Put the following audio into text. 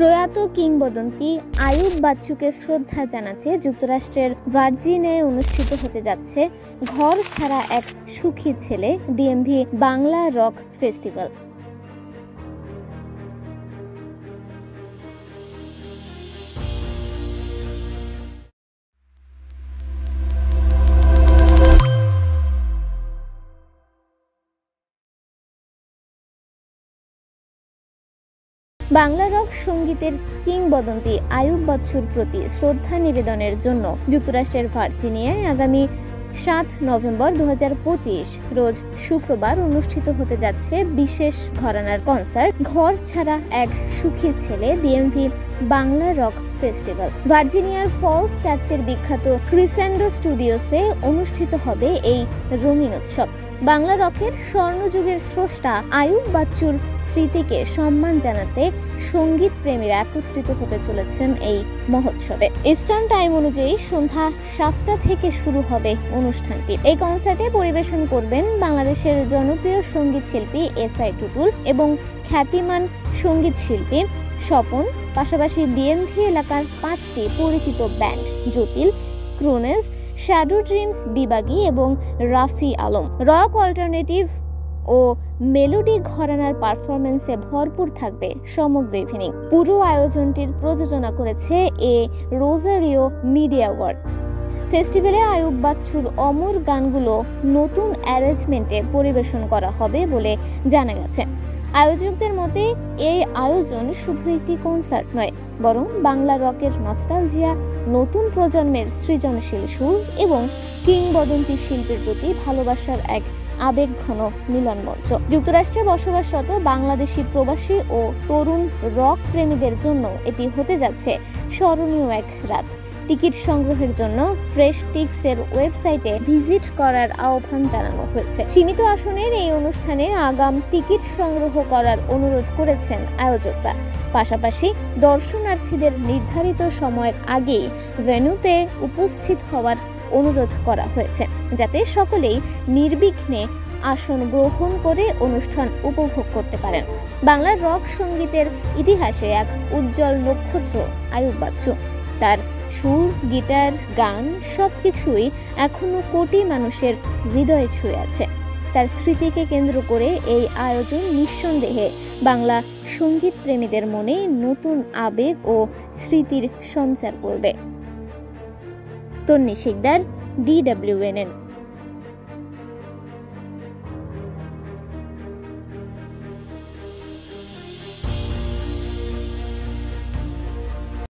প্রয়াত কিংবদন্তি আইয়ুব বাচ্চুকে শ্রদ্ধা জানাতে যুক্তরাষ্ট্রের ভার্জিনিয়ায় অনুষ্ঠিত হতে যাচ্ছে ঘর ছাড়া এক সুখী ছেলে DMV Bangla rock festival. Bangla rock সঙ্গীতের কিংবদন্তি আইয়ুব বাচ্চুর প্রতি শ্রদ্ধা নিবেদনের জন্য যুক্তরাষ্ট্রের ভার্জিনিয়ায় আগামী 7 নভেম্বর 2025 রোজ শুক্রবার অনুষ্ঠিত হতে যাচ্ছে বিশেষ ঘরানার কনসার্ট ঘর ছাড়া এক সুখী ছেলে ডিএমভি বাংলা রক ফেস্টিভ্যাল। ভার্জিনিয়ার ফলস চার্চের বিখ্যাত ক্রিসেন্ডো স্টুডিওসে অনুষ্ঠিত হবে এই রঙিন উৎসব। বাংলা রকের স্বর্ণযুগের স্রষ্টা আইয়ুব বাচ্চুর স্মৃতিকে সম্মান জানাতে সঙ্গীত প্রেমীরা একত্রিত হতে চলেছেন এই মহোৎসবে। ইস্টার্ন টাইম অনুযায়ী সন্ধ্যা 7টা থেকে শুরু হবে অনুষ্ঠানটি। এই কনসার্টে পরিবেশন করবেন বাংলাদেশের জনপ্রিয় সঙ্গীত শিল্পী এসআই টুটুল এবং খ্যাতিমান সঙ্গীত শিল্পী স্বপন, পাশাপাশি ডিএমভি এলাকার 5টি পরিচিত ব্যান্ড জটিল, ক্রুনেজ, শ্যাডো ড্রিমস, বিবাগী এবং রাফি আলম। রক, অল্টারনেটিভ ও মেলোডি ঘরানার পারফরমেন্সে ভরপুর থাকবে সমগ্র ইভিনিং। পুরো আয়োজনটির প্রযোজনা করেছে এ রোজারিও মিডিয়া ওয়ার্কস। ফেস্টিভ্যালে আইয়ুব বাচ্চুর অমর গানগুলো নতুন অ্যারেঞ্জমেন্টে পরিবেশন করা হবে বলে জানা গেছে। আয়োজকদের মতে এই আয়োজন শুধু একটি কনসার্ট নয়, বরং বাংলা রকের নস্টালজিয়া, নতুন প্রজন্মের সৃজনশীল সুর এবং কিংবদন্তি শিল্পীর প্রতি ভালোবাসার এক আবেগঘন মিলন মঞ্চ। যুক্তরাষ্ট্রে বসবাসরত বাংলাদেশি প্রবাসী ও তরুণ রক প্রেমীদের জন্য এটি হতে যাচ্ছে স্মরণীয় এক রাত। টিকিট সংগ্রহের জন্য ফ্রেশ টিক্সের ওয়েবসাইটে ভিজিট করার আহ্বান জানানো হয়েছে। সীমিত আসনের এই অনুষ্ঠানে আগাম টিকিট সংগ্রহ করার অনুরোধ করেছেন আয়োজকরা। পাশাপাশি দর্শনার্থীদের নির্ধারিত সময়ের আগেই ভেন্যুতে উপস্থিত হওয়ার অনুরোধ করা হয়েছে, যাতে সকলেই নির্বিঘ্নে আসন গ্রহণ করে অনুষ্ঠান উপভোগ করতে পারেন। বাংলা রক সঙ্গীতের ইতিহাসে এক উজ্জ্বল নক্ষত্র আইয়ুব বাচ্চু। তার সুর, গিটার, গান সবকিছুই এখনো কোটি মানুষের হৃদয়ে ছুঁয়ে আছে। তার স্মৃতিকে কেন্দ্র করে এই আয়োজন নিঃসন্দেহে বাংলা সঙ্গীত প্রেমীদের মনে নতুন আবেগ ও স্মৃতির সঞ্চার করবে। তন্নি শিকদার, DWNN।